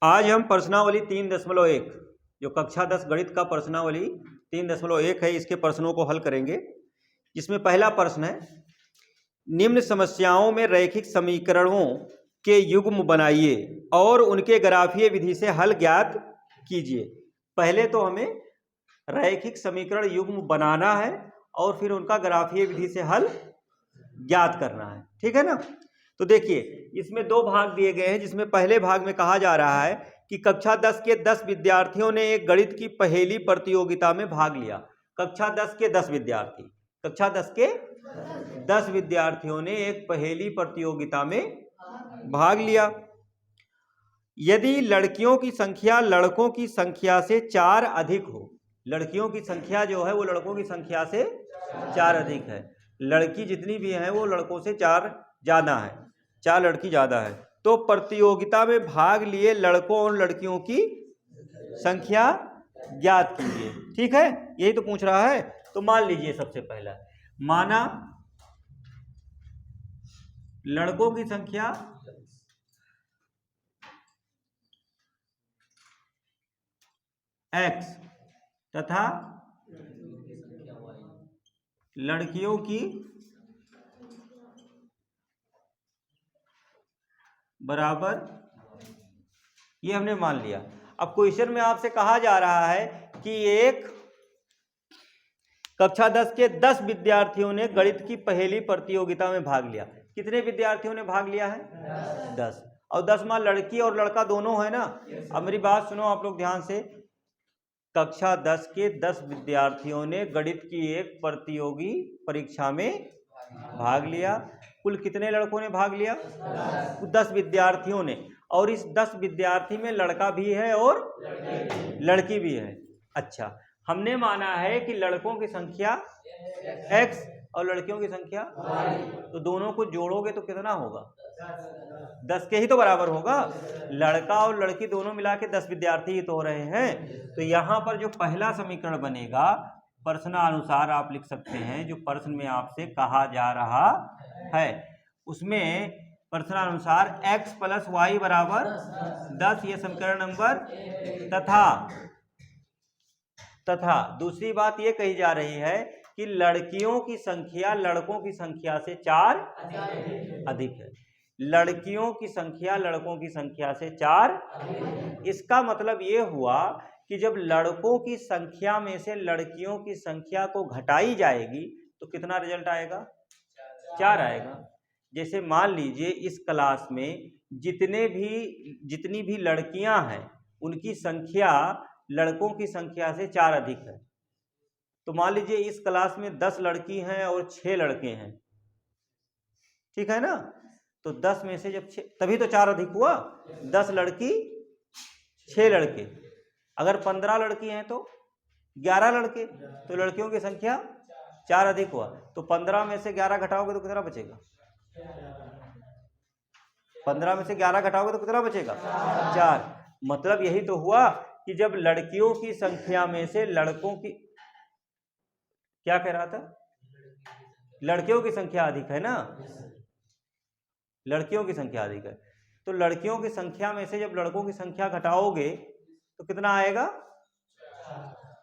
आज हम प्रश्नावली 3.1 जो कक्षा 10 गणित का प्रश्नावली 3.1 है, इसके प्रश्नों को हल करेंगे। इसमें पहला प्रश्न है, निम्न समस्याओं में रैखिक समीकरणों के युग्म बनाइए और उनके ग्राफीय विधि से हल ज्ञात कीजिए। पहले तो हमें रैखिक समीकरण युग्म बनाना है और फिर उनका ग्राफीय विधि से हल ज्ञात करना है, ठीक है ना। तो देखिए, इसमें दो भाग दिए गए हैं, जिसमें पहले भाग में कहा जा रहा है कि कक्षा 10 के 10 विद्यार्थियों ने एक गणित की पहेली प्रतियोगिता में भाग लिया। कक्षा 10 के 10 विद्यार्थी, कक्षा 10 के 10 विद्यार्थियों ने एक पहेली प्रतियोगिता में भाग लिया। यदि लड़कियों की संख्या लड़कों की संख्या से 4 अधिक हो, लड़कियों की संख्या जो है वो लड़कों की संख्या से 4 अधिक है, लड़की जितनी भी है वो लड़कों से 4 ज्यादा है, 4 लड़की ज्यादा है, तो प्रतियोगिता में भाग लिए लड़कों और लड़कियों की संख्या ज्ञात कीजिए। ठीक है, यही तो पूछ रहा है। तो मान लीजिए, सबसे पहला माना लड़कों की संख्या x तथा लड़कियों की बराबर, ये हमने मान लिया। अब क्वेश्चन में आपसे कहा जा रहा है कि एक कक्षा 10 के 10 विद्यार्थियों ने गणित की पहेली प्रतियोगिता में भाग लिया। कितने विद्यार्थियों ने भाग लिया है? 10। और 10 में लड़की और लड़का दोनों है ना। अब मेरी बात सुनो आप लोग ध्यान से। कक्षा 10 के 10 विद्यार्थियों ने गणित की एक प्रतियोगी परीक्षा में भाग लिया। कुल कितने लड़कों ने भाग लिया? 10 विद्यार्थियों ने। और इस 10 विद्यार्थी में लड़का भी है और लड़की भी है। अच्छा, हमने माना है कि लड़कों की संख्या x और लड़कियों की संख्या y, तो दोनों को जोड़ोगे तो कितना होगा? 10 के ही तो बराबर होगा। लड़का और लड़की दोनों मिला के 10 विद्यार्थी ही तो हो रहे हैं। तो यहाँ पर जो पहला समीकरण बनेगा, प्रश्नानुसार आप लिख सकते हैं, जो प्रश्न में आपसे कहा जा रहा है उसमें प्रश्नानुसार x + y बराबर 10, ये समीकरण नंबर तथा दूसरी बात ये कही जा रही है कि लड़कियों की संख्या लड़कों की संख्या से 4 अधिक है। लड़कियों की संख्या लड़कों की संख्या से 4। इसका मतलब ये हुआ कि जब लड़कों की संख्या में से लड़कियों की संख्या को घटाई जाएगी तो कितना रिजल्ट आएगा? 4 आएगा। जैसे मान लीजिए इस क्लास में जितनी भी लड़कियां हैं उनकी संख्या लड़कों की संख्या से 4 अधिक है। तो मान लीजिए इस क्लास में 10 लड़की हैं और 6 लड़के हैं, ठीक है ना। तो 10 में से जब 6, तभी तो 4 अधिक हुआ। 10 लड़की 6 लड़के। अगर 15 लड़की हैं तो 11 लड़के, तो लड़कियों की संख्या 4 अधिक हुआ। तो 15 में से 11 घटाओगे तो कितना बचेगा? 15 में से 11 घटाओगे तो कितना बचेगा? 4। मतलब यही तो हुआ कि जब लड़कियों की संख्या में से लड़कों की, क्या कह रहा था? लड़कियों की संख्या अधिक है ना, लड़कियों की संख्या अधिक है। तो लड़कियों की संख्या में से जब लड़कों की संख्या घटाओगे तो कितना आएगा?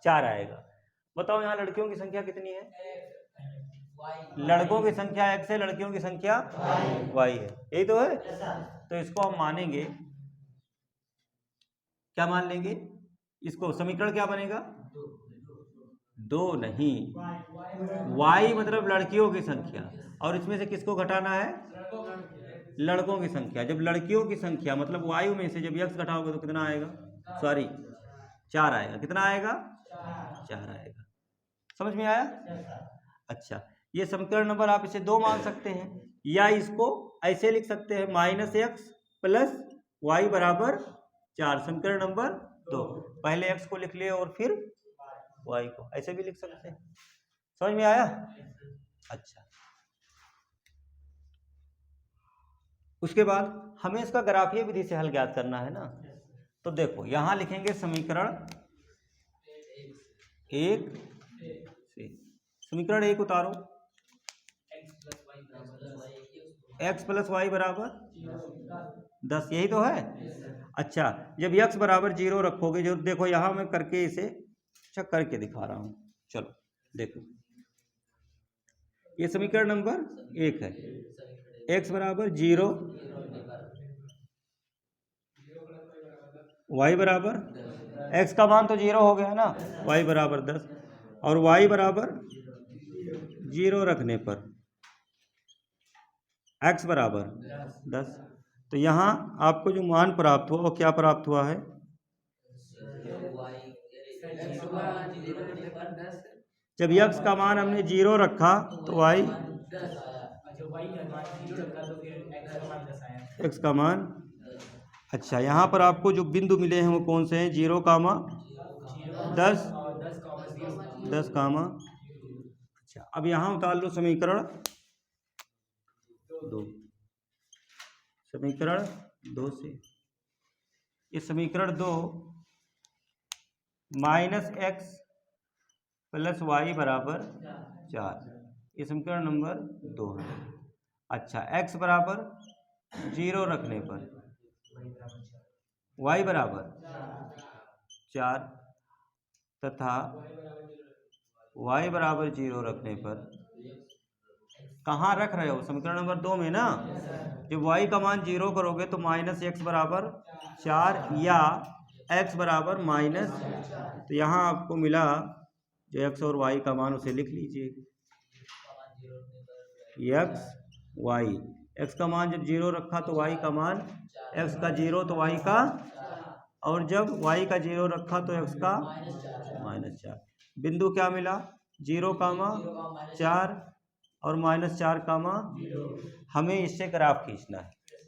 4 आएगा। बताओ यहाँ लड़कियों की संख्या कितनी है? लड़कों की संख्या x है, लड़कियों की संख्या y है, यही तो है। तो इसको हम मानेंगे, क्या मान लेंगे इसको? समीकरण क्या बनेगा? 2 नहीं, y मतलब लड़कियों की संख्या, और इसमें से किसको घटाना है? लड़कों की संख्या। जब लड़कियों की संख्या मतलब y में से जब x घटाओगे तो कितना आएगा? 4 आएगा। कितना आएगा? 4 आएगा। समझ में आया? अच्छा, ये समीकरण नंबर आप इसे 2 मान सकते हैं, या इसको ऐसे लिख सकते हैं -x + y बराबर 4, समीकरण नंबर 2। पहले x को लिख लिए और फिर y को, ऐसे भी लिख सकते हैं। समझ में आया? अच्छा, उसके बाद हमें इसका ग्राफीय विधि से हल ज्ञात करना है ना। तो देखो यहां लिखेंगे समीकरण 1 से, समीकरण 1 उतारो, x + y बराबर 10, यही तो है। अच्छा, जब x बराबर 0 रखोगे, जो देखो यहाँ मैं करके इसे अच्छा करके दिखा रहा हूँ, चलो देखो, ये समीकरण नंबर 1 है। x बराबर 0, y बराबर, x का मान तो 0 हो गया ना, y बराबर 10, और y बराबर 0 रखने पर x बराबर 10। तो यहाँ आपको जो मान प्राप्त हुआ वो क्या प्राप्त हुआ है? जब x का मान हमने 0 रखा तो y, x का मान, अच्छा यहाँ पर आपको जो बिंदु मिले हैं वो कौन से हैं? 0, 10, 10, अच्छा अब यहाँ उतार लो समीकरण 2, समीकरण 2 से, इस समीकरण 2 -x + y बराबर 4, ये समीकरण नंबर 2 है। अच्छा, x बराबर 0 रखने पर y बराबर 4 तथा y बराबर 0 रखने पर, कहाँ रख रहे हो? समीकरण नंबर 2 में ना। जब y का मान 0 करोगे तो -x बराबर 4 या x बराबर माइनस, तो यहाँ आपको मिला जो x और y का मान उसे लिख लीजिए, x y, x का मान जब 0 रखा तो y का मान, x का 0 तो y का, और जब y का 0 रखा तो x का -4। बिंदु क्या मिला? 0, 4 और -4, हमें इससे ग्राफ खींचना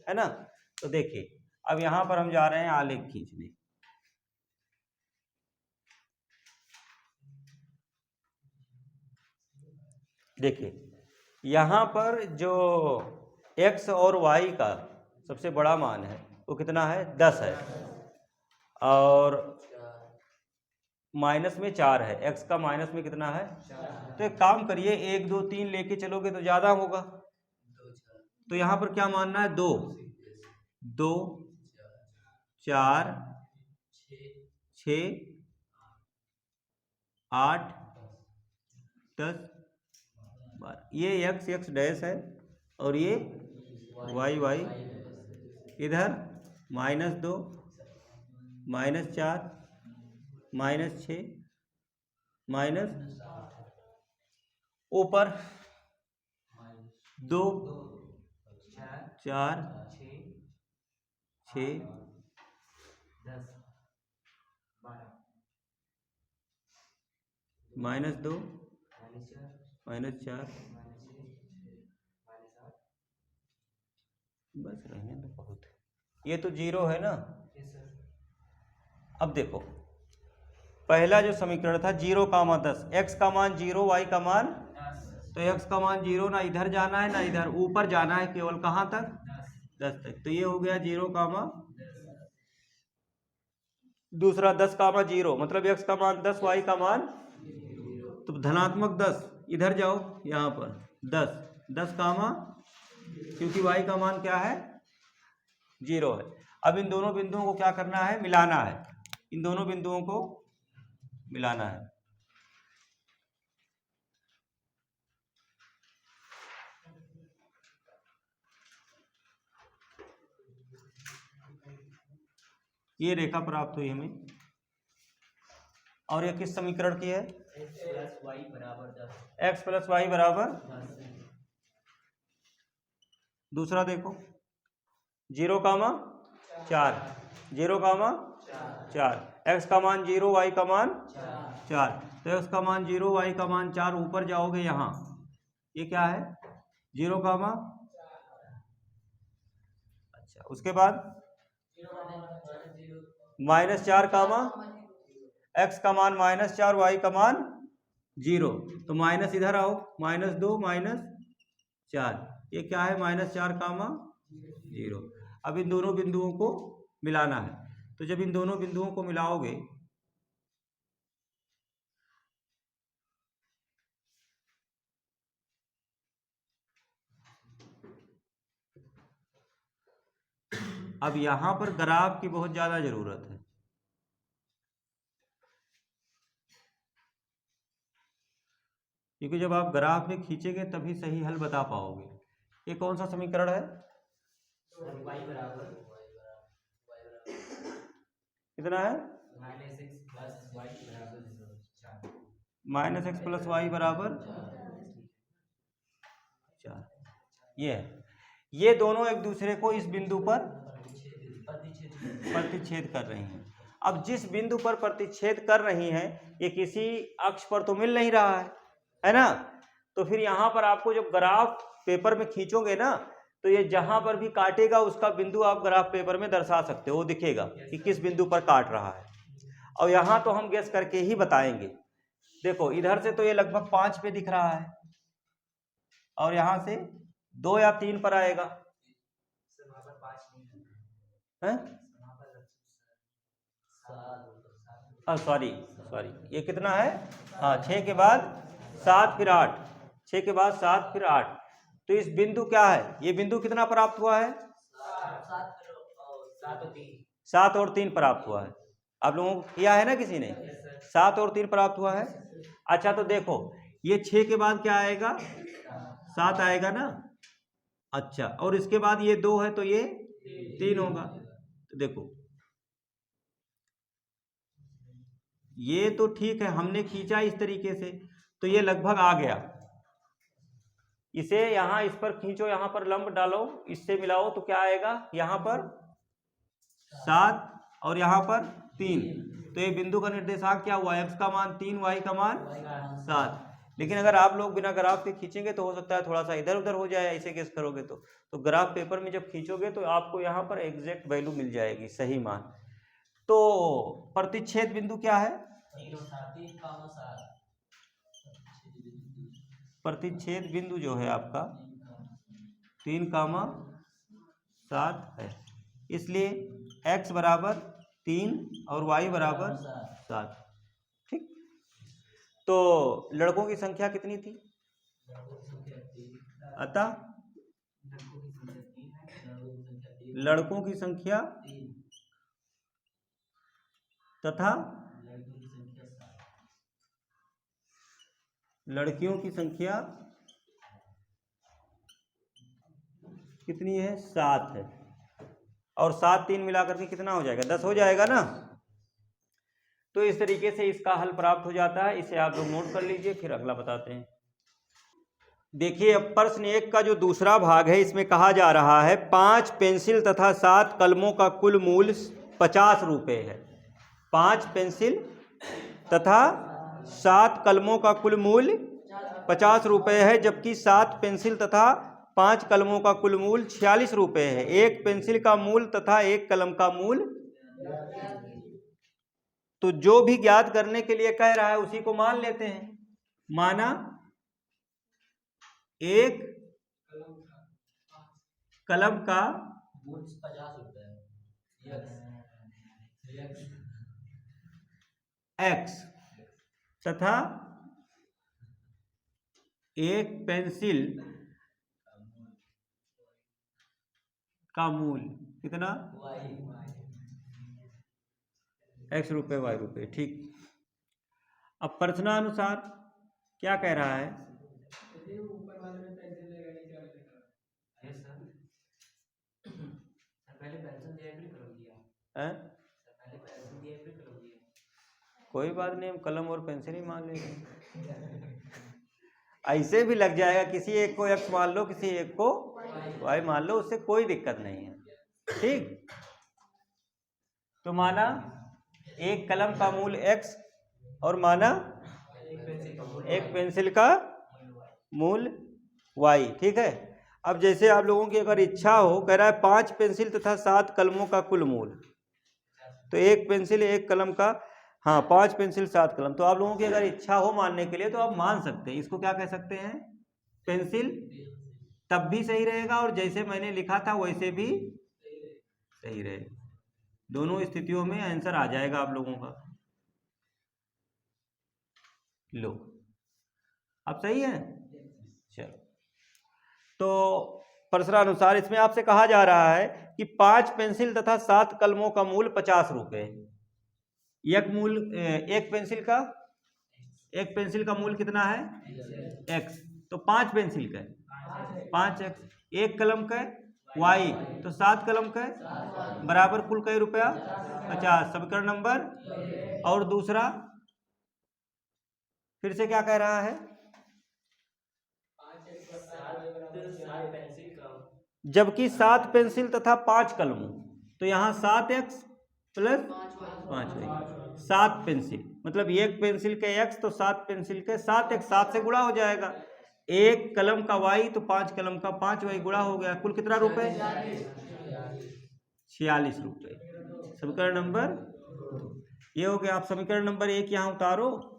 है ना। तो देखिए अब यहाँ पर हम जा रहे हैं आलेख खींचने। देखिए यहाँ पर जो x और y का सबसे बड़ा मान है वो कितना है? 10 है, और माइनस में 4 है, x का माइनस में कितना है? तो एक काम करिए, 1, 2, 3 लेके चलोगे तो ज़्यादा होगा, तो यहाँ पर क्या मानना है? 2, 2, 4, 6, 8, 10, 12, ये x डैश है और ये y, इधर -2, -4, -6, ऊपर 2, 4, 6, -2, -4, बस रहने तो बहुत है, ये तो 0 है ना। अब देखो पहला जो समीकरण था 0, 10, x का मान 0, y का मान, तो x का मान 0 ना इधर जाना है ना इधर, ऊपर जाना है केवल, कहाँ तक? 10 तक। तो ये हो गया 0, दूसरा 10, 0, मतलब x का मान 10, y का मान, तो धनात्मक 10, इधर जाओ यहाँ पर 10, 10, क्योंकि y का मान क्या है? 0 है। अब इन दोनों बिंदुओं को क्या करना है? मिलाना है, इन दोनों बिंदुओं को मिलाना है। ये रेखा प्राप्त हुई हमें, और ये किस समीकरण की है? x + y बराबर, दूसरा देखो 0, 4, 0, 4, x का मान 0, y का मान 4, तो x का मान 0, y का मान 4, ऊपर जाओगे यहाँ, ये क्या है? 0, अच्छा उसके बाद -4, x का मान -4, y का मान 0, तो माइनस इधर आओ, -2, -4, ये क्या है? -4, 0। अब इन दोनों बिंदुओं को मिलाना है, तो जब इन दोनों बिंदुओं को मिलाओगे अब यहां पर ग्राफ की बहुत ज्यादा जरूरत है, क्योंकि जब आप ग्राफ में खींचेंगे तभी सही हल बता पाओगे। ये कौन सा समीकरण है? कितना है? -x + y बराबर 4। ये है, ये दोनों एक दूसरे को इस बिंदु पर प्रतिच्छेद कर रही हैं। अब जिस बिंदु पर प्रतिच्छेद कर रही हैं ये किसी अक्ष पर तो मिल नहीं रहा है ना? तो फिर यहाँ पर आपको जब ग्राफ पेपर में खींचोगे ना, तो ये जहां पर भी काटेगा उसका बिंदु आप ग्राफ पेपर में दर्शा सकते हो, वो दिखेगा कि किस बिंदु पर काट रहा है। और यहाँ तो हम गेस करके ही बताएंगे। देखो इधर से तो ये लगभग 5 पे दिख रहा है और यहाँ से 2 या 3 पर आएगा है? सॉरी ये कितना है? हाँ 6 के बाद 7 फिर 8, 6 के बाद 7 फिर 8। तो इस बिंदु क्या है? ये बिंदु कितना प्राप्त हुआ है? 7 और 3 प्राप्त हुआ है। आप लोगों को किया है ना किसी ने? 7 और 3 प्राप्त हुआ है। अच्छा तो देखो ये 6 के बाद क्या आएगा? 7 आएगा ना। अच्छा और इसके बाद ये 2 है तो ये 3 होगा। तो देखो ये तो ठीक है, हमने खींचा इस तरीके से तो ये लगभग आ गया। इसे यहां इस पर खींचो, यहां पर लंब डालो, इससे मिलाओ तो क्या आएगा? यहां पर 7 और यहां पर 3। तो ये बिंदु का निर्देशांक क्या हुआ? x का मान 3, y का मान 7। लेकिन अगर आप लोग बिना ग्राफ के खींचेंगे तो हो सकता है थोड़ा सा इधर उधर हो जाए, ऐसे केस करोगे तो ग्राफ पेपर में जब खींचोगे तो आपको यहाँ पर एग्जैक्ट वैल्यू मिल जाएगी, सही मान। तो प्रतिच्छेद बिंदु क्या है? प्रतिच्छेद बिंदु जो है आपका 3,7 है, इसलिए x बराबर 3 और y बराबर 7। ठीक, तो लड़कों की संख्या कितनी थी? अतः लड़कों की संख्या तथा लड़कियों की संख्या कितनी है? 7 है। और 7 3 मिलाकर के कितना हो जाएगा? 10 हो जाएगा ना। तो इस तरीके से इसका हल प्राप्त हो जाता है। इसे आप लोग नोट कर लीजिए, फिर अगला बताते हैं। देखिए अब प्रश्न 1 का जो दूसरा भाग है इसमें कहा जा रहा है 5 पेंसिल तथा 7 कलमों का कुल मूल्य 50 रुपये है। 5 पेंसिल तथा 7 कलमों का कुल मूल्य 50 रुपये है, जबकि 7 पेंसिल तथा 5 कलमों का कुल मूल्य 46 रुपये है। एक पेंसिल का मूल्य तथा एक कलम का मूल्य, तो जो भी ज्ञात करने के लिए कह रहा है उसी को मान लेते हैं। माना एक कलम का 50 रुपये x तथा एक पेंसिल का मूल्य कितना? x रुपये y रुपये। ठीक, अब प्रश्नानुसार क्या कह रहा है? कोई बात नहीं, हम कलम और पेंसिल ही मान लेंगे। ऐसे भी लग जाएगा, किसी एक को x मान लो, किसी एक को y मान लो, उससे कोई दिक्कत नहीं है। ठीक, तो माना एक कलम का मूल्य x और माना एक पेंसिल का मूल्य y। ठीक है, अब जैसे आप लोगों की अगर इच्छा हो, कह रहा है 5 पेंसिल तथा 7 कलमों का कुल मूल्य, तो एक पेंसिल एक कलम का, हाँ 5 पेंसिल 7 कलम। तो आप लोगों की अगर इच्छा हो मानने के लिए तो आप मान सकते हैं। इसको क्या कह सकते हैं? पेंसिल। तब भी सही रहेगा और जैसे मैंने लिखा था वैसे भी सही रहेगा। दोनों स्थितियों में आंसर आ जाएगा आप लोगों का। लो अब सही है। चलो, तो प्रश्नानुसार इसमें आपसे कहा जा रहा है कि 5 पेंसिल तथा 7 कलमों का मूल्य 50 रुपए। एक पेंसिल का मूल्य कितना है x, तो 5 पेंसिल का 5x, एक कलम का y, तो 7 कलम का बराबर कुल कई रुपया 50। समीकरण नंबर। और दूसरा फिर से क्या कह रहा है, जबकि 7 पेंसिल तथा 5 कलमों, तो यहाँ 7x प्लस 5y। 7 पेंसिल मतलब एक पेंसिल के x, तो 7 पेंसिल के 7x, 7 से गुणा हो जाएगा। एक कलम का y, तो 5 कलम का 5y गुणा हो गया। कुल कितना रुपए 46 रुपए। समीकरण नंबर ये हो गया। आप समीकरण नंबर 1 यहाँ उतारो,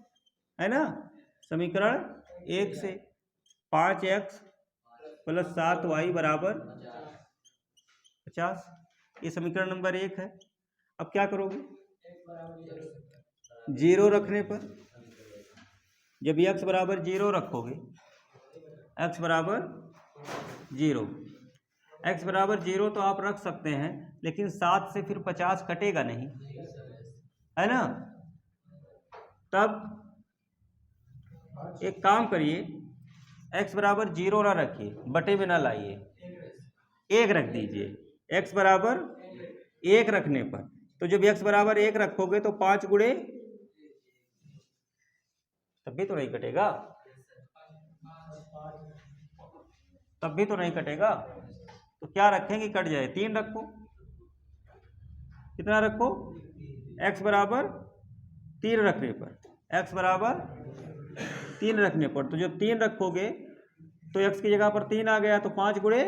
है ना। समीकरण 1 से 5x प्लस 7y बराबर 50, ये समीकरण नंबर 1 है। अब क्या करोगे, 0 रखने पर, जब x बराबर 0 रखोगे, x बराबर 0, x बराबर 0 तो आप रख सकते हैं, लेकिन 7 से फिर 50 कटेगा नहीं, है ना। तब एक काम करिए, x बराबर 0 ना रखिए, बटे में ना लाइए, 1 रख दीजिए। x बराबर 1 रखने पर, तो जब x बराबर 1 रखोगे तो 5 गुणे, तब भी तो नहीं कटेगा, तब भी तो नहीं कटेगा। तो क्या रखेंगे, कट जाए, 3 रखो। कितना रखो, x बराबर 3 रखने पर, x बराबर 3 रखने पर, तो जब 3 रखोगे तो x की जगह पर 3 आ गया, तो 5 गुणे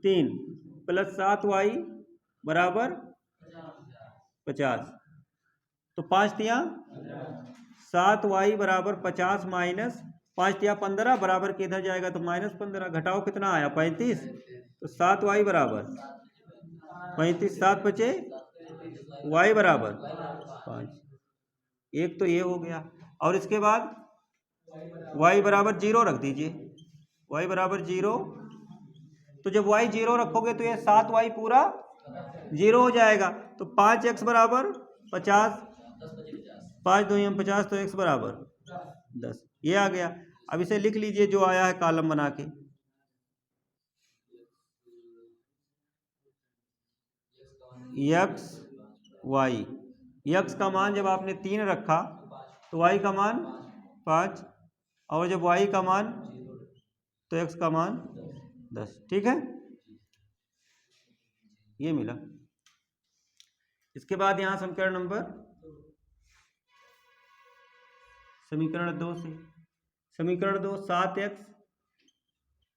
3 प्लस 7y बराबर 50, तो 5 तिया 7y बराबर 50 माइनस 5 तिया 15 बराबर के इधर जाएगा तो -15, घटाओ कितना आया 35, तो 7y बराबर 35, 7 बचे y बराबर 5। एक तो ये हो गया, और इसके बाद y बराबर 0 रख दीजिए, y बराबर 0, तो जब y 0 रखोगे तो ये 7y पूरा 0 हो जाएगा, तो 5x बराबर 50, 5 2 50, तो x बराबर 10, ये आ गया। अब इसे लिख लीजिए जो आया है कॉलम बना के, x y, x का मान जब आपने 3 रखा तो y का मान 5, और जब y का मान तो x का मान 10, ठीक है, ये मिला। इसके बाद यहां समीकरण 2 से, समीकरण 2 7x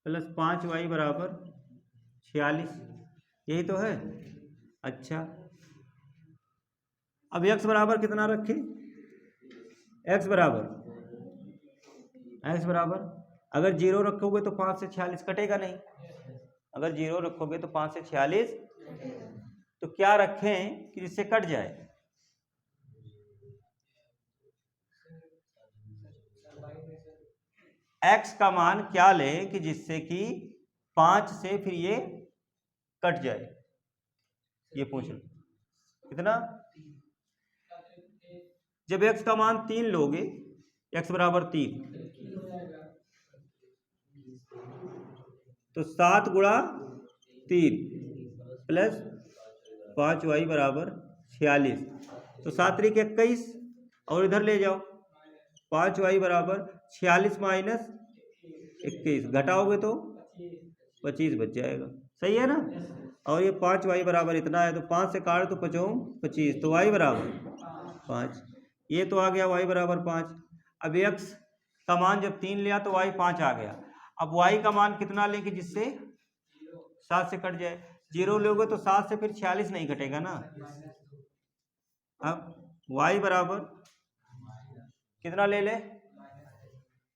प्लस 5y बराबर 46, यही तो है। अच्छा, अब x बराबर कितना रखे, x बराबर अगर 0 रखोगे तो 5 से 46 कटेगा नहीं, अगर 0 रखोगे तो 5 से 46, तो क्या रखें कि जिससे कट जाए, x का मान क्या लें कि जिससे कि 5 से फिर ये कट जाए, ये पूछ लो कितना। जब x का मान 3 लोगे, x बराबर 3, तो 7 गुणा 3 प्लस 5y बराबर 46, तो 7 3 21, और इधर ले जाओ 5y बराबर 46 माइनस 21, घटाओगे तो 25 बच जाएगा, सही है ना। और ये 5y बराबर इतना है, तो 5 से काट तो 25, तो y बराबर 5, ये तो आ गया y बराबर 5। अब x का मान जब 3 लिया तो y 5 आ गया। अब y का मान कितना लें कि जिससे 7 से कट जाए, 0 लोगे तो 7 से फिर 46 नहीं कटेगा ना। अब y बराबर कितना ले ले,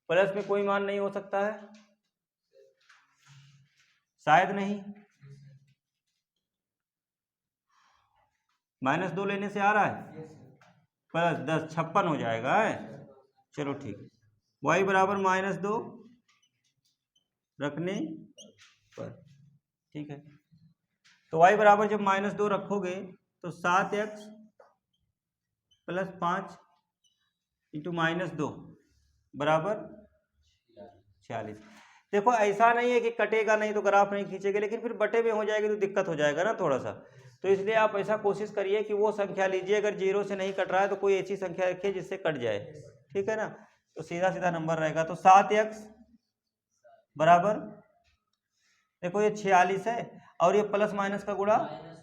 प्लस में कोई मान नहीं हो सकता है, शायद नहीं, -2 लेने से आ रहा है, प्लस 10 56 हो जाएगा है। चलो ठीक है, y बराबर -2 रखने पर ठीक है, तो y बराबर जब -2 रखोगे तो 7x + 5 इंटू -2 बराबर 46। देखो ऐसा नहीं है कि कटेगा नहीं तो ग्राफ नहीं खींचेगा, लेकिन फिर बटे में हो जाएगी तो दिक्कत हो जाएगा ना थोड़ा सा। तो इसलिए आप ऐसा कोशिश करिए कि वो संख्या लीजिए, अगर 0 से नहीं कट रहा है तो कोई ऐसी संख्या रखिए जिससे कट जाए, ठीक है ना। तो सीधा सीधा नंबर रहेगा। तो 7x बराबर, देखो ये 46 है और ये प्लस माइनस का गुणा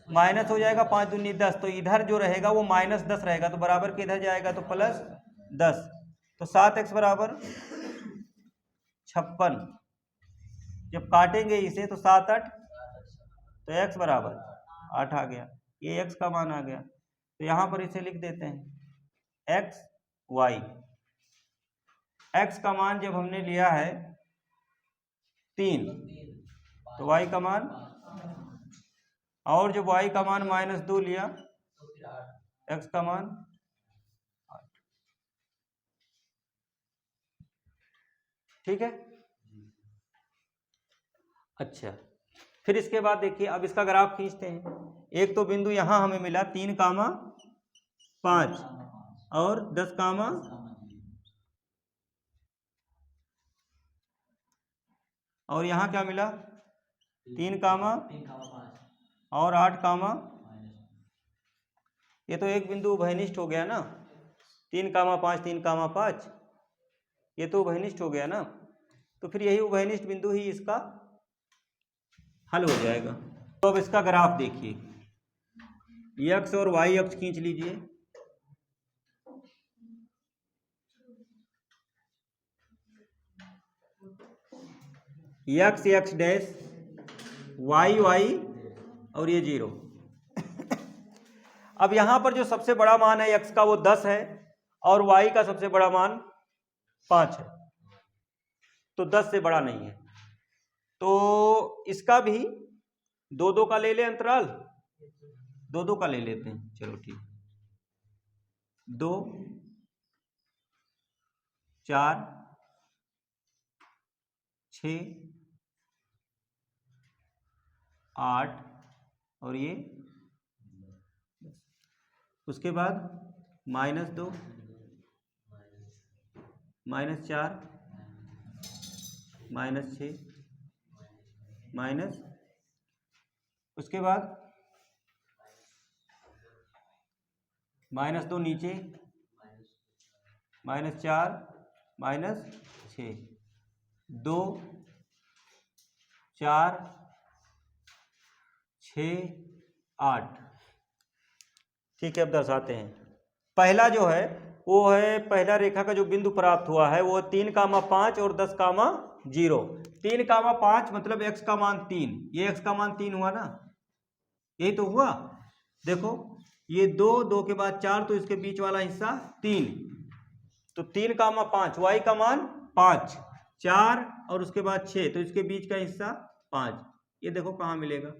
माइनस हो जाएगा, 5 दूनी 10, तो इधर जो रहेगा वो -10 रहेगा, तो बराबर के इधर जाएगा तो +10। तो 7x बराबर 56। जब काटेंगे इसे तो 7 8, तो x बराबर 8 आ गया, ये x का मान आ गया। तो यहाँ पर इसे लिख देते हैं x y। x का मान जब हमने लिया है 3, तो y का मान, और जब y का मान -2 लिया, x का मान 8। ठीक है। अच्छा, फिर इसके बाद देखिए, अब इसका ग्राफ खींचते हैं। एक तो बिंदु यहां हमें मिला 3,5 और 10, और यहां क्या मिला 3, और 8, ये तो एक बिंदु उभयनिष्ठ हो गया ना, 3,5 3,5, ये तो उभयनिष्ठ हो गया ना। तो फिर यही उभयनिष्ठ बिंदु ही इसका हल हो जाएगा। तो अब इसका ग्राफ देखिए, x और y अक्ष खींच लीजिए। x x dash, y y और ये 0। अब यहां पर जो सबसे बड़ा मान है x का वो 10 है और y का सबसे बड़ा मान 5 है, तो 10 से बड़ा नहीं है। तो इसका भी 2-2 का ले ले अंतराल, 2-2 का ले लेते हैं, चलो ठीक, 2 4 6 8 और ये, उसके बाद -2 -4 -6 माइनस, उसके बाद -2 नीचे, -4 -6, 2 4 6 8। ठीक है, अब दर्शाते हैं। पहला जो है वो है, पहला रेखा का जो बिंदु प्राप्त हुआ है वो 3,5 और 10,0। 3,5 मतलब x का मान 3, ये x का मान 3 हुआ ना, यही तो हुआ। देखो ये 2 2 के बाद 4, तो इसके बीच वाला हिस्सा 3, तो 3,5, y का मान 5, 4 और उसके बाद 6, तो इसके बीच का हिस्सा 5। ये देखो कहाँ मिलेगा,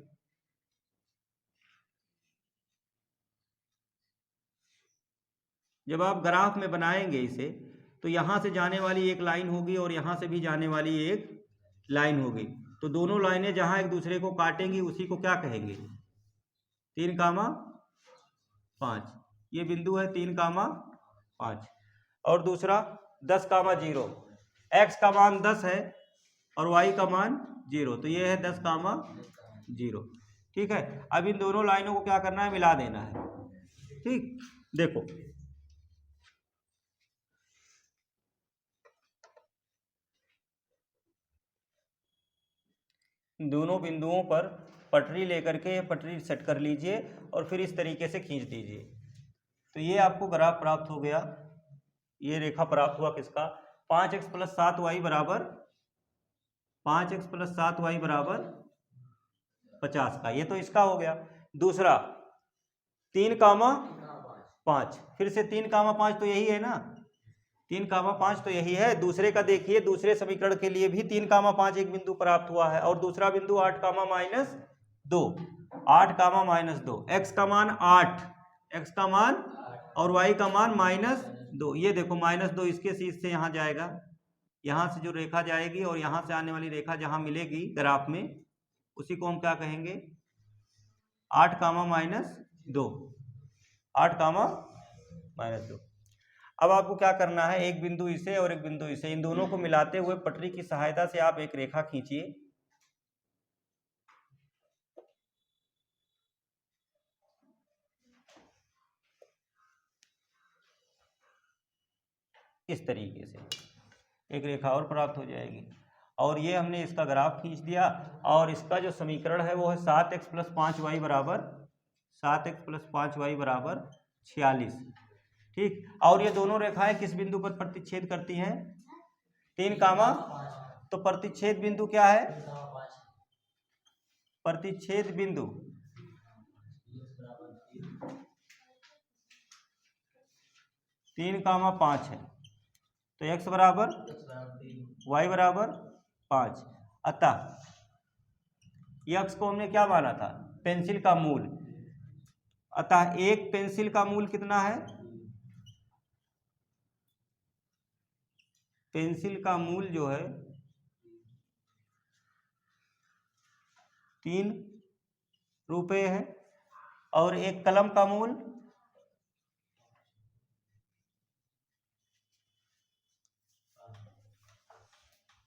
जब आप ग्राफ में बनाएंगे इसे तो यहां से जाने वाली एक लाइन होगी और यहां से भी जाने वाली एक लाइन होगी, तो दोनों लाइनें जहां एक दूसरे को काटेंगी उसी को क्या कहेंगे, 3,5। ये बिंदु है 3,5। और दूसरा 10,0, x का मान 10 है और y का मान 0, तो ये है 10,0। ठीक है, अब इन दोनों लाइनों को क्या करना है, मिला देना है। ठीक, देखो दोनों बिंदुओं पर पटरी लेकर के पटरी सेट कर लीजिए और फिर इस तरीके से खींच दीजिए, तो ये आपको ग्राफ प्राप्त हो गया। ये रेखा प्राप्त हुआ किसका, 5x + 7y बराबर 5x + 7y बराबर 50 का, ये तो इसका हो गया। दूसरा 3,5, फिर से 3,5 तो यही है ना, 3,5 तो यही है। दूसरे का देखिए, दूसरे समीकरण के लिए भी 3,5 एक बिंदु प्राप्त हुआ है और दूसरा बिंदु 8,-2, 8,-2, x का मान 8, x का मान और y का मान -2। ये देखो -2 इसके सीध से यहाँ जाएगा, यहाँ से जो रेखा जाएगी और यहाँ से आने वाली रेखा जहाँ मिलेगी ग्राफ में उसी को हम क्या कहेंगे 8 कामा माइनस 2, 8 कामा माइनस 2। अब आपको क्या करना है, एक बिंदु इसे और एक बिंदु इसे, इन दोनों को मिलाते हुए पटरी की सहायता से आप एक रेखा खींचिए। इस तरीके से एक रेखा और प्राप्त हो जाएगी। और ये हमने इसका ग्राफ खींच दिया और इसका जो समीकरण है वो है 7x + 5y बराबर 7x + 5y बराबर 46। ठीक, और ये दोनों रेखाएं किस बिंदु पर प्रतिच्छेद करती हैं 3 कामा, तो प्रतिच्छेद बिंदु क्या है, प्रतिच्छेद बिंदु 3 कामा 5 है, तो x बराबर y बराबर 5। अतः x को हमने क्या माना था, पेंसिल का मूल, अतः एक पेंसिल का मूल कितना है, पेंसिल का मूल जो है 3 रुपये है, और एक कलम का मूल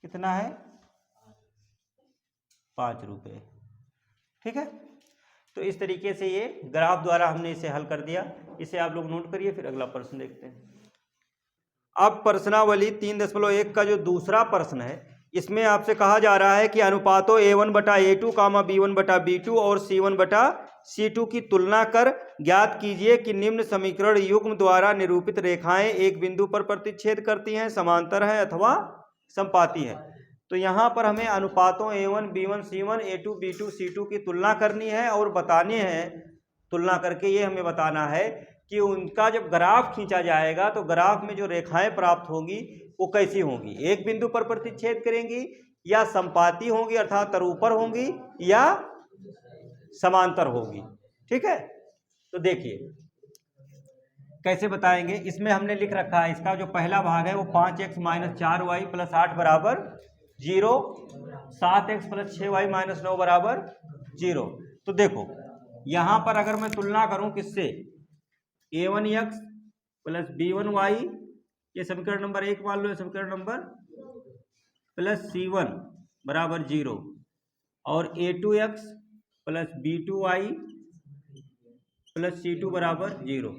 कितना है 5 रुपये। ठीक है, तो इस तरीके से ये ग्राफ द्वारा हमने इसे हल कर दिया। इसे आप लोग नोट करिए, फिर अगला प्रश्न देखते हैं। अब प्रश्नावली 3.1 का जो दूसरा प्रश्न है, इसमें आपसे कहा जा रहा है कि अनुपातों a1/a2, b1/b2 और c1/c2 की तुलना कर ज्ञात कीजिए कि निम्न समीकरण युग्म द्वारा निरूपित रेखाएं एक बिंदु पर प्रतिच्छेद करती हैं, समांतर हैं अथवा समपाती है। तो यहाँ पर हमें अनुपातों a1, b1, c1, a2, b2, c2 की तुलना करनी है और बताने हैं, तुलना करके ये हमें बताना है कि उनका जब ग्राफ खींचा जाएगा तो ग्राफ में जो रेखाएं प्राप्त होंगी वो कैसी होंगी, एक बिंदु पर प्रतिच्छेद करेंगी या समपाती होंगी अर्थात तरूपर होंगी या समांतर होगी। ठीक है, तो देखिए कैसे बताएंगे। इसमें हमने लिख रखा है, इसका जो पहला भाग है वो 5x - 4y + 8 बराबर 0, 7x + 6y - 9 बराबर 0। तो देखो यहां पर अगर मैं तुलना करूं किससे, a1x + b1y, ये समीकरण नंबर 1 मान लो, ये समीकरण नंबर प्लस c1 बराबर 0, और a2x + b2y + c2 बराबर 0।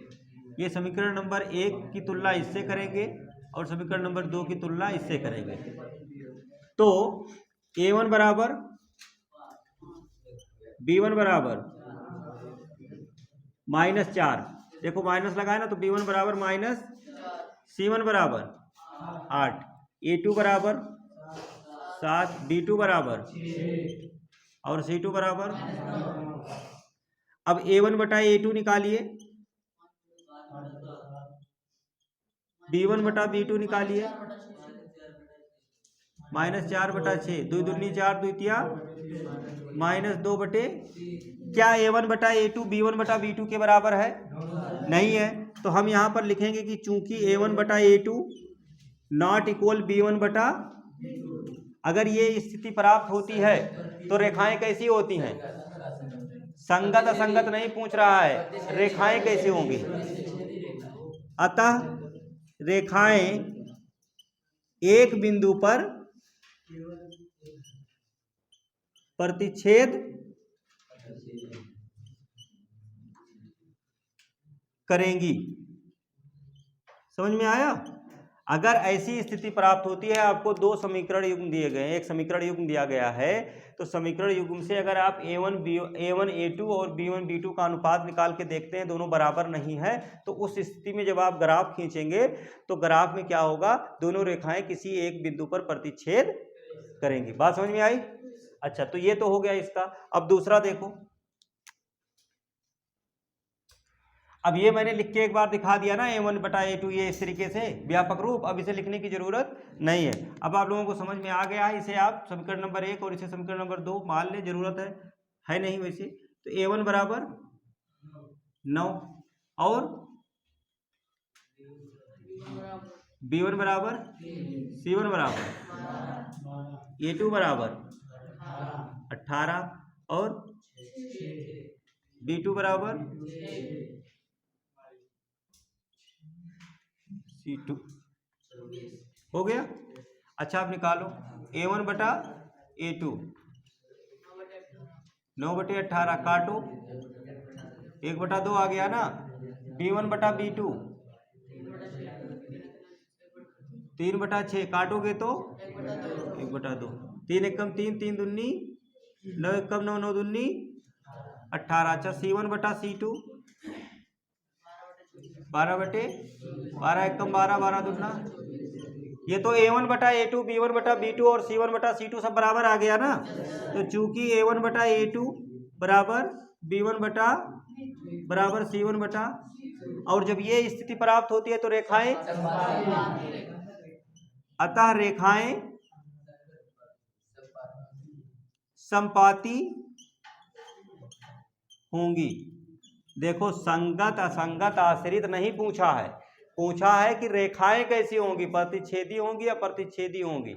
ये समीकरण नंबर 1 की तुलना इससे करेंगे और समीकरण नंबर 2 की तुलना इससे करेंगे। तो a1 बराबर b1 बराबर -4, देखो माइनस लगाए ना, तो b1 बराबर -c1 बराबर 8, a2 बराबर 7, b2 बराबर और c2 बराबर। अब a1/a2 निकालिए, b1/b2 निकालिए, -4/6, 2 दूनी 4, 2 तिया -2 क्या a1/a2 b1/b2 के बराबर है, नहीं है। तो हम यहाँ पर लिखेंगे कि चूंकि a1/a2 नॉट इक्वल b1/, अगर ये स्थिति प्राप्त होती है तो रेखाएं कैसी होती हैं, संगत असंगत नहीं पूछ रहा है, रेखाएं कैसी होंगी। अतः रेखाएं एक बिंदु पर प्रतिच्छेद करेंगी। समझ में आया। अगर ऐसी स्थिति प्राप्त होती है, आपको दो समीकरण युग्म दिए गए हैं, एक समीकरण युग्म दिया गया है, तो समीकरण युग्म से अगर आप a1a2 और b1b2 का अनुपात निकाल के देखते हैं, दोनों बराबर नहीं है, तो उस स्थिति में जब आप ग्राफ खींचेंगे तो ग्राफ में क्या होगा, दोनों रेखाएं किसी एक बिंदु पर प्रतिच्छेद करेंगी। बात समझ में आई। अच्छा, तो ये तो हो गया इसका। अब दूसरा देखो, अब ये मैंने लिख के एक बार दिखा दिया ना a1/a2, ये इस तरीके से व्यापक रूप, अब इसे लिखने की जरूरत नहीं है। अब आप लोगों को समझ में आ गया है, इसे आप समीकरण नंबर 1 और इसे समीकरण नंबर 2 मान ले, जरूरत है नहीं वैसे। तो a1 बराबर 9 और b1 बराबर c1 बराबर a2 बराबर 18 और B2 बराबर C2 हो गया। अच्छा आप निकालो A1 बटा A2 9/18 काटो 1/2 आ गया ना। B1 बटा B2 3/6 काटोगे तो 1/2 3 एकम 3 3 दूनी 9 एकम 9 9 दूनी 18। अच्छा C1 बटा C2 12/12 एकम 12 12 दूना। ये तो A1 बटा A2 B1 बटा B2 और C1 बटा C2 सब बराबर आ गया ना। तो चूंकि A1 बटा A2 बराबर B1 बटा बराबर C1 बटा, और जब ये स्थिति प्राप्त होती है तो रेखाएं, अतः रेखाएं समपाती होंगी। देखो संगत असंगत आश्रित नहीं पूछा है, पूछा है कि रेखाएं कैसी होंगी, प्रतिच्छेदी होंगी या प्रतिच्छेदी होंगी,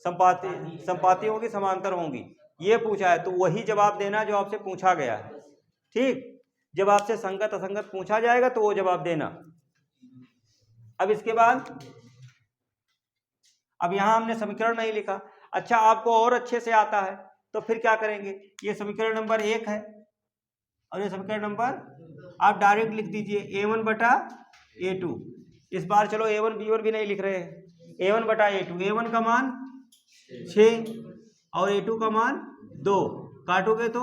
संपाती होंगी समांतर होंगी, ये पूछा है। तो वही जवाब देना जो आपसे पूछा गया है। ठीक, जब आपसे संगत असंगत पूछा जाएगा तो वो जवाब देना। अब इसके बाद अब यहां हमने समीकरण नहीं लिखा। अच्छा आपको और अच्छे से आता है तो फिर क्या करेंगे, ये समीकरण नंबर 1 है और ये समीकरण नंबर आप डायरेक्ट लिख दीजिए A1 बटा A2। इस बार चलो A1 B1 भी नहीं लिख रहे हैं, A1 बटा A2, A1 का मान 6 और A2 का मान 2, काटोगे तो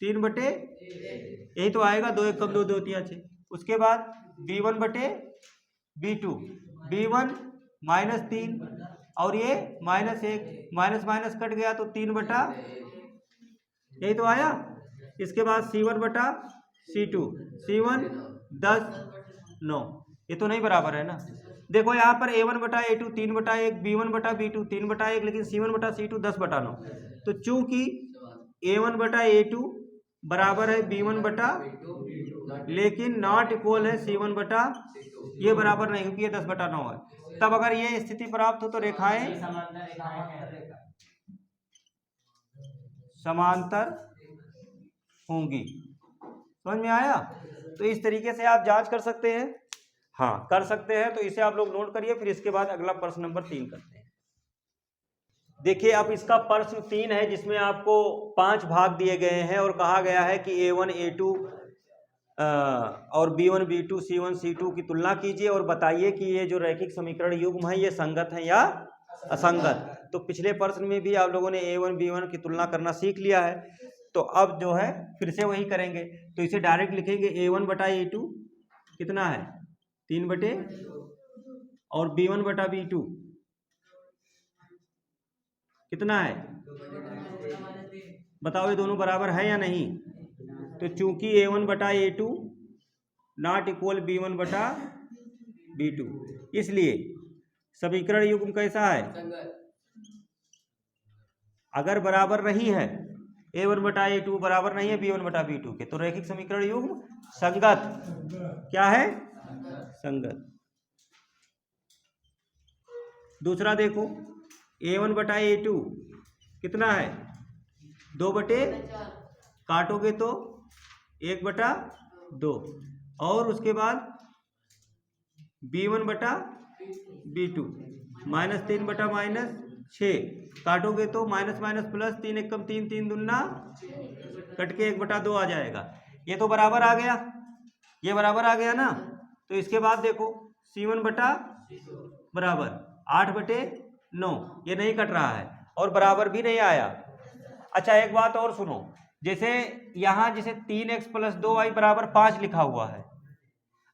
3 बटे, यही तो आएगा 2 एकम 2 2 3 6। उसके बाद B1 बटे B2, B1 -3 और ये -1, माइनस माइनस कट गया तो 3 बटा, यही तो आया। इसके बाद C1 बटा C2, C1 10 9, ये तो नहीं बराबर है ना। देखो यहाँ पर A1 बटा A2 3/1, B1 बटा B2 3/1, लेकिन C1 बटा C2 10/9। तो चूंकि A1 बटा A2 बराबर है B1 बटा, लेकिन नॉट इक्वल है C1 बटा, ये बराबर नहीं क्योंकि ये 10/9 है। तब अगर ये स्थिति प्राप्त हो तो रेखाएं समांतर होंगी। समझ में आया। तो इस तरीके से आप जांच कर सकते हैं, हाँ कर सकते हैं। तो इसे आप लोग नोट करिए, फिर इसके बाद अगला प्रश्न नंबर 3 करते हैं। देखिए अब इसका प्रश्न 3 है जिसमें आपको 5 भाग दिए गए हैं और कहा गया है कि A1 A2 और B1 B2 C1 C2 की तुलना कीजिए और बताइए कि ये जो रैखिक समीकरण युग्म है ये संगत है या असंगत। तो पिछले प्रश्न में भी आप लोगों ने A1 B1 की तुलना करना सीख लिया है, तो अब जो है फिर से वही करेंगे। तो इसे डायरेक्ट लिखेंगे A1 बटा A2 कितना है 3 बटे, और B1 बटा B2 कितना है, बताओ ये दोनों बराबर है या नहीं। तो चूंकि A1 बटा A2 नॉट इक्वल B1 बटा B2, इसलिए समीकरण युग्म कैसा है, अगर बराबर नहीं है A1 बटा A2 बराबर नहीं है B1 बटा B2 के, तो रैखिक समीकरण युग्म संगत, क्या है, संगत। दूसरा देखो A1 बटा A2 कितना है 2 बटे, काटोगे तो 1/2, और उसके बाद B1 बटा B2 -3 बटा -6, काटोगे तो माइनस माइनस प्लस 3 एकम 3 3 दूना, कट के 1/2 आ जाएगा। ये तो बराबर आ गया, ये बराबर आ गया ना। तो इसके बाद देखो C1 बटा बराबर 8/9, ये नहीं कट रहा है और बराबर भी नहीं आया। अच्छा एक बात और सुनो, जैसे यहाँ जैसे 3x + 2y बराबर 5 लिखा हुआ है,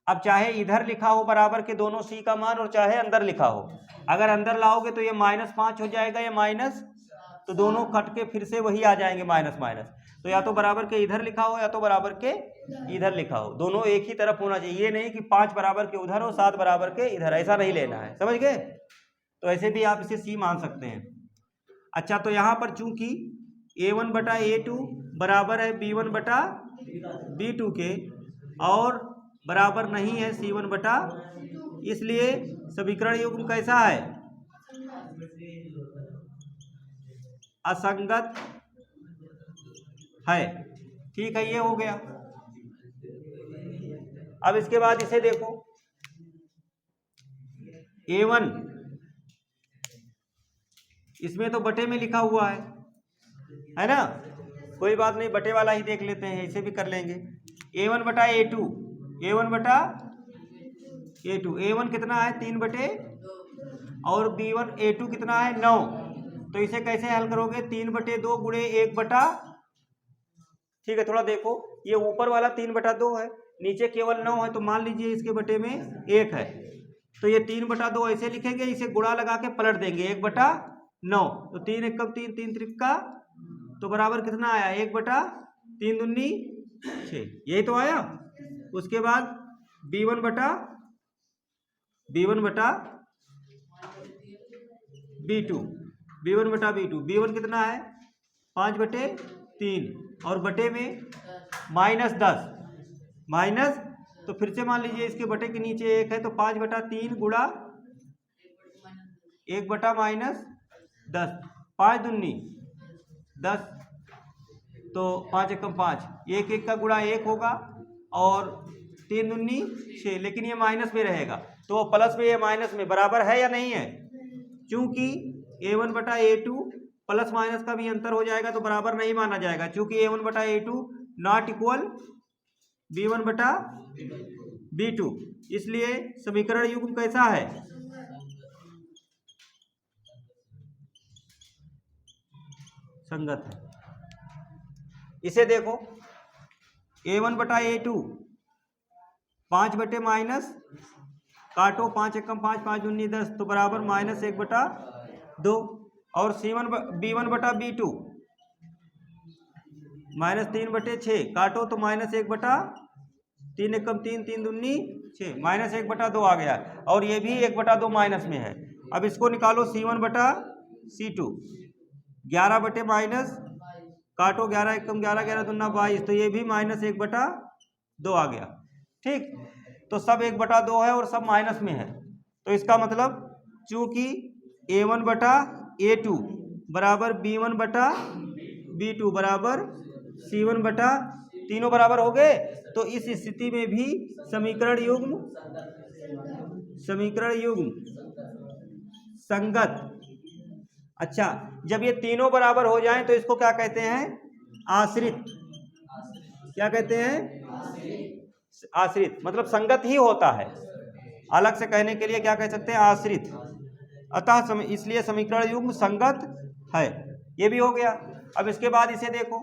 अब चाहे इधर लिखा हो बराबर के दोनों c का मान और चाहे अंदर लिखा हो, अगर अंदर लाओगे तो ये -5 हो जाएगा, ये माइनस, तो दोनों कट के फिर से वही आ जाएंगे माइनस माइनस। तो या तो बराबर के इधर लिखा हो या तो बराबर के इधर लिखा हो, दोनों एक ही तरफ होना चाहिए। ये नहीं कि 5 बराबर के उधर हो 7 बराबर के इधर, ऐसा नहीं लेना है, समझ गए। तो ऐसे भी आप इसे c मान सकते हैं। अच्छा तो यहाँ पर चूंकि A1 बटा A2 बराबर है B1 बटा B2 के और बराबर नहीं है C1 बटा, इसलिए समीकरण युग्म कैसा है, असंगत है। ठीक है, ये हो गया। अब इसके बाद इसे देखो, A1 इसमें तो बटे में लिखा हुआ है ना, कोई बात नहीं, बटे वाला ही देख लेते हैं, इसे भी कर लेंगे। A1 बटा A2, A1 बटा A2, A1 कितना है 3 बटे, और B1 A2 कितना है 9। तो इसे कैसे हल करोगे, 3 बटे 2 गुणे 1 बटा, ठीक है थोड़ा देखो, ये ऊपर वाला 3 बटा 2 है, नीचे केवल 9 है, तो मान लीजिए इसके बटे में 1 है, तो ये 3 बटा 2 ऐसे लिखेंगे, इसे गुणा लगा के पलट देंगे 1 बटा 9, तो 3 एकम 3, 3 त्रिका, तो बराबर कितना आया 1 बटा 3 दूनी 6, यही तो आया। उसके बाद B1 बटा B2, B1 बटा B2, B1 कितना है 5 बटे 3, और बटे में -10, माइनस, तो फिर से मान लीजिए इसके बटे के नीचे 1 है, तो 5 बटा 3 गुणा 1 बटा -10, 5 दूनी 10, तो 5 एकम 5, 1 1 का गुणा 1 होगा, और 3 दूनी 6, लेकिन ये माइनस में रहेगा, तो प्लस में ये माइनस में बराबर है या नहीं है, क्योंकि A1 बटा A2 प्लस माइनस का भी अंतर हो जाएगा, तो बराबर नहीं माना जाएगा, क्योंकि A1 बटा A2 नॉट इक्वल B1 बटा B2, इसलिए समीकरण युग्म कैसा है, संगत है। इसे देखो, A1 बटा A2 5 बटे माइनस, काटो 5 एकम 5, 5 दूनी 10, तो बराबर -1 बटा 2, और B1 बटा B2 -3 बटे 6, काटो तो -1 बटा 3 एकम 3, 3 दूनी 6, -1 बटा 2 आ गया, और ये भी 1 बटा 2 माइनस में है। अब इसको निकालो C1 बटा C2, 11 बटे माइनस, काटो 11 एकम 11, 11 दूना 22, तो ये भी -1 बटा 2 आ गया। ठीक, तो सब 1 बटा 2 है और सब माइनस में है, तो इसका मतलब चूंकि A1 बटा A2 बराबर B1 बटा B2 बराबर C1 बटा, तीनों बराबर हो गए, तो इस स्थिति में भी समीकरण युग्म संगत। अच्छा, जब ये तीनों बराबर हो जाएं तो इसको क्या कहते हैं, आश्रित। क्या कहते हैं, आश्रित, मतलब संगत ही होता है, अलग से कहने के लिए क्या कह सकते हैं, आश्रित। अतः इसलिए समीकरण युग्म संगत है, ये भी हो गया। अब इसके बाद इसे देखो,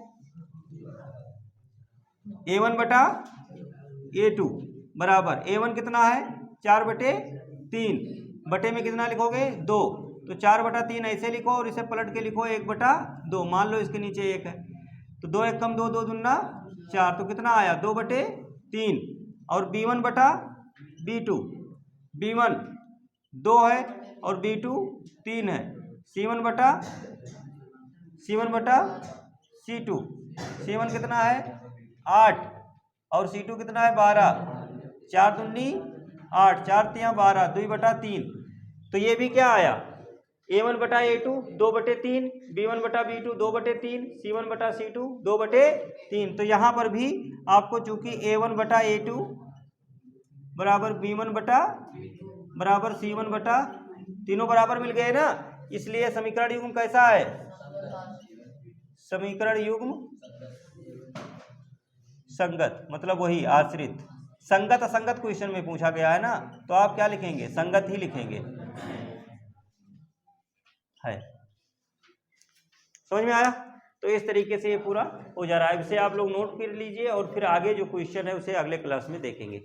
A1 बटा A2 बराबर, A1 कितना है 4 बटे 3, बटे में कितना लिखोगे 2, तो 4 बटा 3 ऐसे लिखो, और इसे पलट के लिखो 1 बटा 2, मान लो इसके नीचे 1 है, तो 2 एकम 2, 2 दूना 4, तो कितना आया 2 बटे 3, और B1 बटा B2, B1 2 है और B2 3 है, C1 बटा C2, C1 कितना है 8, और C2 कितना है 12, 4 दूनी 8, 4 तियां 12, 2 बटा 3, तो ये भी क्या आया A1 बटा A2 2 बटे 3, B1 बटा B2 2 बटे 3, C1 बटा C2 2 बटे 3, तो यहाँ पर भी आपको चूंकि A1 बटा A2 बराबर B1 बटा बराबर C1 बटा, तीनों बराबर मिल गए ना, इसलिए समीकरण युग्म कैसा है, समीकरण युग्म संगत, मतलब वही आश्रित। संगत असंगत क्वेश्चन में पूछा गया है ना, तो आप क्या लिखेंगे, संगत ही लिखेंगे, है। समझ में आया? तो इस तरीके से ये पूरा हो जा रहा है। इसे आप लोग नोट कर लीजिए, और फिर आगे जो क्वेश्चन है उसे अगले क्लास में देखेंगे।